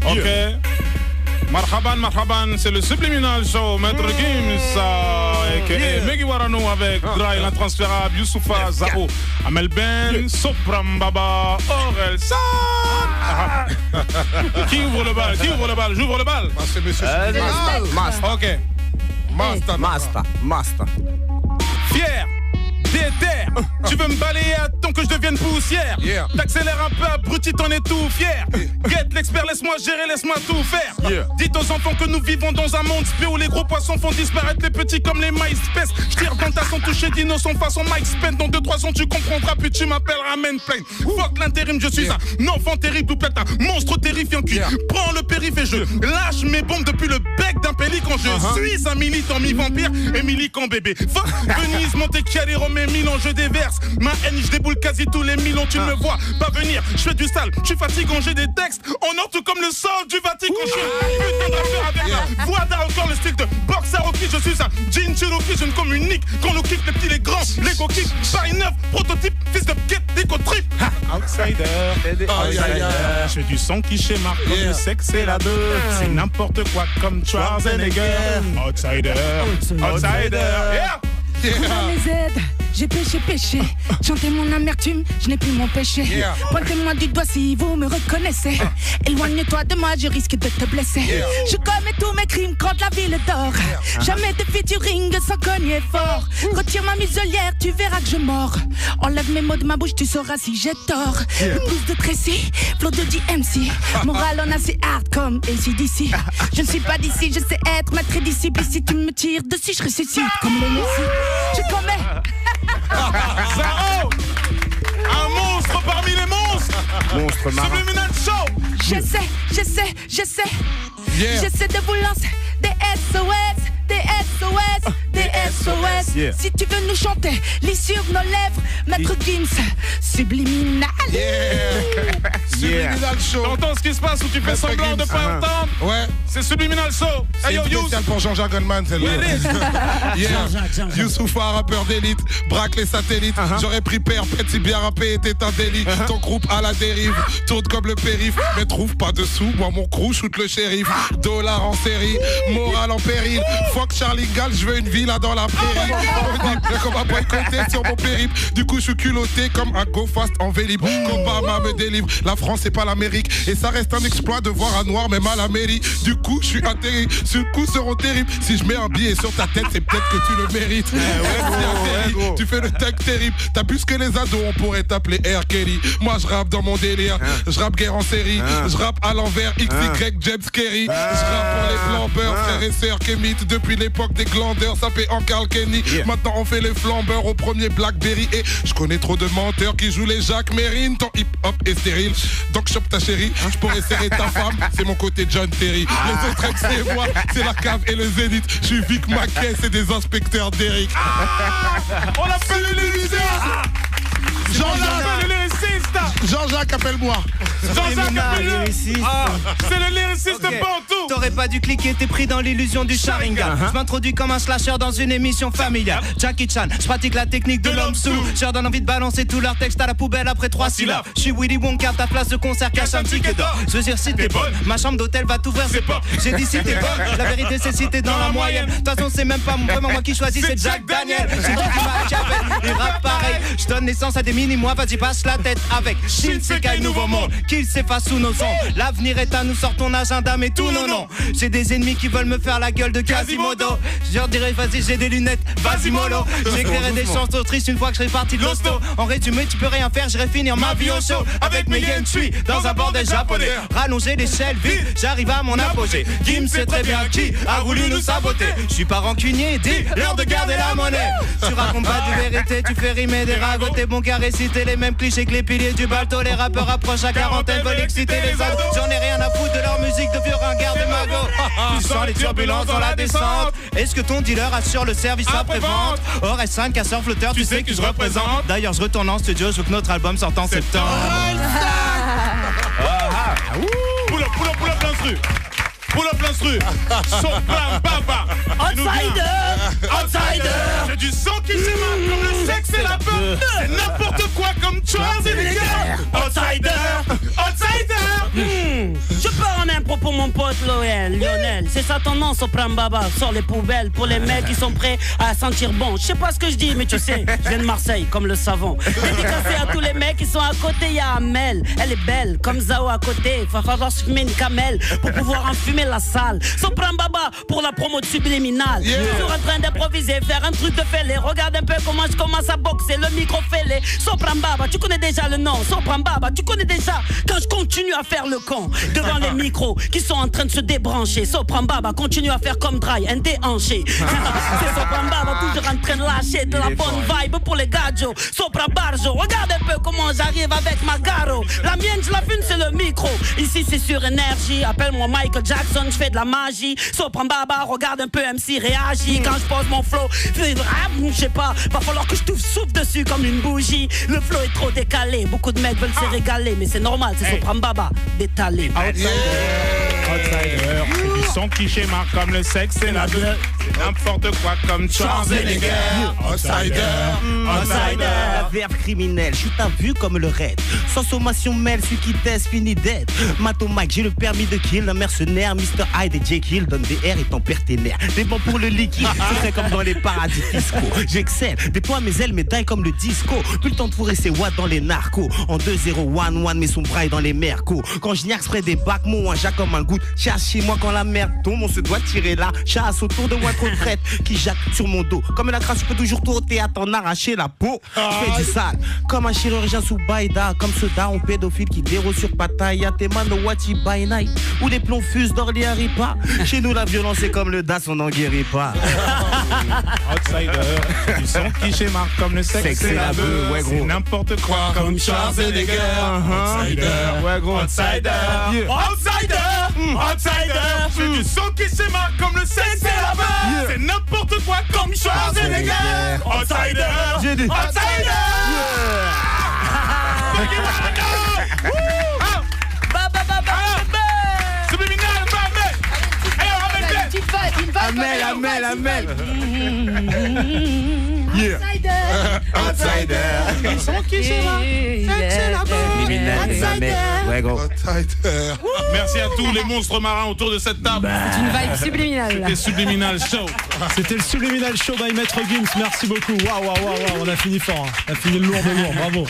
Ok. Marhaban, c'est le Subliminal Show, Maître Gims, a.k.a. Meggy Warano avec Dry, l'intransférable, Youssoufa, Zao, Amel Ben, Sopram Baba, Aurel San. Qui ouvre le bal? J'ouvre le bal. C'est monsieur Master. Ok. Master. Fier. Déter, tu veux me balayer, attends que je devienne poussière. T'accélères un peu, abruti, t'en es tout fier. Guette l'expert, laisse-moi gérer, laisse-moi tout faire. Dites aux enfants que nous vivons dans un monde spé où les gros poissons font disparaître les petits comme les MySpace. Je tire dans ta son touché d'innocent façon Mike Spence. Dans 2-3 ans tu comprendras, puis tu m'appelleras main plane. Fuck l'intérim, je suis un enfant terrible ou peut-être un monstre terrifiant qui prend le périph' et je lâche mes bombes depuis le bec d'un pélican. Je suis un militant mi-vampire et militant bébé. Fuck Venise, Monte Calero, mes Milan, je déverse ma haine, je déboule quasi tous les 1000 ans. Tu ne me vois pas venir, je fais du sale, je suis fatigant, j'ai des textes en or tout comme le sol du Vatican. Je suis putain de rappeur avec la voix d'un encore le style de boxer au pied. Je suis un jean Cherokee, je ne communique quand nous kick les petits, les grands, les go kick. Paris 9, prototype, fils de quête, déco trip. Outsider, je fais du son qui schéma comme le sexe et la beuh. C'est n'importe quoi comme Schwarzenegger. Outsider, yeah. Les aides, j'ai péché. Chantez mon amertume, je n'ai plus mon péché. Pointez-moi du doigt si vous me reconnaissez. Éloigne-toi de moi, je risque de te blesser. Je commets tous mes crimes quand la ville dort. Jamais de featuring sans cogner fort. Retire ma muselière, tu verras que je mords. Enlève mes mots de ma bouche, tu sauras si j'ai tort. Le plus de Tracy, flow de DMC. Moral en assez hard comme AC/DC. Je ne suis pas d'ici, je sais être maître disciple. Si tu me tires dessus, je ressuscite comme le Messie. Je commets. Zao, un monstre parmi les monstres. Monstre marin. Subliminal Show. J'essaie. J'essaie de vous lancer des SOS. Si tu veux nous chanter, lis sur nos lèvres, Maître Gims, Subliminal. Subliminal Show. T'entends ce qui se passe ou tu fais semblant de pas entendre? Ouais. C'est Subliminal Show. C'est spécial pour Jean-Jacques Goldman, celle-là. Youssoufa, rappeur d'élite, braque les satellites. J'aurais pris père, petit bien rappé était un délit. Ton groupe à la dérive, tourne comme le périph', mais trouve pas de sous. Moi mon crew shoot le shérif. Dollar en série, morale en péril. Fuck Charlie Gall, je veux une villa dans la prairie. Qu'on m'a boycotté sur mon périph'. Du coup je suis culotté comme un go fast en vélib. Qu'Obama me délivre. La France c'est pas l'Amérique. Et ça reste un exploit de voir un noir même à la mairie. Du coup je suis atterri. Ce coup seront terribles. Si je mets un billet sur ta tête, c'est peut-être que tu le mérites. Tu fais le tag terrible. T'as plus que les ados, on pourrait t'appeler R. Kelly. Moi je rappe dans mon délire. Je rappe guerre en série. Je rappe à l'envers. XY James Kerry. Je rappe pour les flambeurs, frères et sœurs Kémite. Depuis l'époque des glandeurs, ça fait en Carl Kenny. Maintenant on fait les flambeurs au premier Blackberry. Et je connais trop de menteurs qui jouent les Jacques Mérine. Ton hip-hop est stérile. Donc chope ta chérie. Je pourrais serrer ta femme. C'est mon côté John Terry. Les autres ex c'est moi. C'est la cave et le zénith. Je suis Vic Mackay, c'est des inspecteurs d'Eric. On l'appelle le lyriciste. Jean-Jacques, appelle-moi. Jean-Jacques, appelle-le. C'est le lyriciste Bantou. T'aurais pas dû cliquer, t'es pris dans l'illusion du Sharingan. Je m'introduis comme un slasher dans une émission familiale. Jackie Chan, je pratique la technique de l'homme sous. Je leur donne envie de balancer tout leur texte à la poubelle après 3 syllabes. Je suis Willy Wonka, ta place de concert cache un ticket d'or. Je veux dire si t'es bonne, ma chambre d'hôtel va t'ouvrir ses portes. J'ai dit si t'es bonne, la vérité c'est si t'es dans la moyenne. De toute façon c'est même pas vraiment moi qui choisis, c'est Jack Daniel. C'est toi qui m'as il rappe pareil. Je donne naissance à des mini-mois, vas-y passe la tête avec Shinsekai nouveau monde, qu'il s'efface sous nos ondes. L'avenir est à nous, sort ton agenda mais tous nos noms. J'ai des ennemis qui veulent me faire la gueule de Quasimodo. Je leur dirais vas-y j'ai des lunettes, vas-y mollo. J'écrirai des chansons tristes une fois que je serai parti de l'hosto. En résumé tu peux rien faire, j'irai finir ma vie au show. Avec mes yens, je suis dans un bordel japonais. Rallonger l'échelle vite, j'arrive à mon apogée. Kim sait très bien qui a voulu nous saboter. Je suis pas rancunier, dis l'heure de garder la monnaie. Tu racontes pas de vérité, tu fais rimer des ragots. T'es bon qu'à réciter les mêmes clichés que les piliers du balto. Les rappeurs approchent à quarantaine, veulent exciter les ados. J'en ai rien à foutre de leur musique de vieux ringards de magot. Tu sens les turbulences dans la descente. Est-ce que ton dealer assure le service après-vente? Orelsan, casseur flotteur, tu sais que je représente. D'ailleurs je retourne en studio, je veux que notre album sorte en septembre. Pull up l'instru. Pull up l'instru. Sopran Baba. Outsider. J'ai du sang qui s'émane comme le sexe et la peur. C'est n'importe quoi comme Schwarzenegger. Outsider. Je pars en impro micro pour mon pote Lionel. C'est ça ton nom, Sopran Baba. Sors les poubelles pour les mecs qui sont prêts à sentir bon. Je sais pas ce que je dis, mais tu sais, je viens de Marseille comme le savon. Dédicacé à tous les mecs qui sont à côté, y'a Amel. Elle est belle, comme Zao à côté. Va falloir se fumer une camelle pour pouvoir enfumer la salle. Sopran Baba pour la promo de Subliminal. Toujours en train d'improviser, faire un truc de fêlé. Regarde un peu comment je commence à boxer, le micro fêlé. Sopran Baba, tu connais déjà le nom. Sopran Baba, tu connais déjà quand je continue à faire le con devant les micros qui sont en train de se débrancher. Sopran Baba continue à faire comme Dry, un déhanché. C'est Sopran Baba toujours en train de lâcher de la bonne vibe pour les gadgets. Sopran Barjo, regarde un peu comment j'arrive avec ma garo. La mienne, je la fume, c'est le micro. Ici, c'est sur énergie. Appelle-moi Michael Jackson, je fais de la magie. Sopran Baba, regarde un peu MC réagit. Quand je pose mon flow, je sais pas, va falloir que je souffle dessus comme une bougie. Le flow est trop décalé. Beaucoup de mecs veulent se régaler, mais c'est normal, c'est Sopran Baba détalé. Outsider, c'est du son qui schéma comme le sexe et la bleue. N'importe quoi comme Schwarzenegger. Outsider. Verbe criminel, je suis ta vue comme le raid. Sans sommation mêle, celui qui teste finit dead. Mato Mike, j'ai le permis de kill. Un mercenaire, Mr. Hyde et Jekyll donne des airs et ton partenaire. Des bons pour le liquide, ce serait comme dans les paradis fiscaux. J'excelle, déploie mes ailes, médailles comme le disco. Plus le temps de fourrer ses watts dans les narcos. En 2-0-1-1, mais son braille dans les mercos. Quand je niaque, près des bacs, mon un jack comme un goût. Chasse chez moi quand la merde tombe, on se doit tirer là. Chasse autour de moi trop traite qui jacque sur mon dos. Comme la crasse, je peux toujours t'ôter à t'en arracher la peau. Je fais du sale, comme un chirurgien sous Baïda. Comme ce daron pédophile qui déroule sur Pattaya. Tes mains de Wati by night. Où les plombs fusent d'Orly arrivent pas. Chez nous, la violence est comme le DAS, on n'en guérit pas. Outsider, du son qui schéma comme le sexe et la bleue. Ouais, gros. C'est n'importe quoi comme Schwarzenegger. Outsider, ouais, gros. Outsider. Outsider. Outsider, c'est du son qui schéma comme le sexe et la bleue. C'est n'importe quoi comme Schwarzenegger. Outsider. J'ai dit Outsider. Subliminal, Amel. Yeah. Outsider. Ils sont qui schéma. C'est la bonne. Ouais, gros. Outsider. Merci à tous les monstres marins autour de cette table. C'est une vibe subliminale. C'était Subliminal Show. C'était le Subliminal Show by Maître Gims. Merci beaucoup. Waouh, on a fini fort. Hein. On a fini lourd de lourd. Bravo.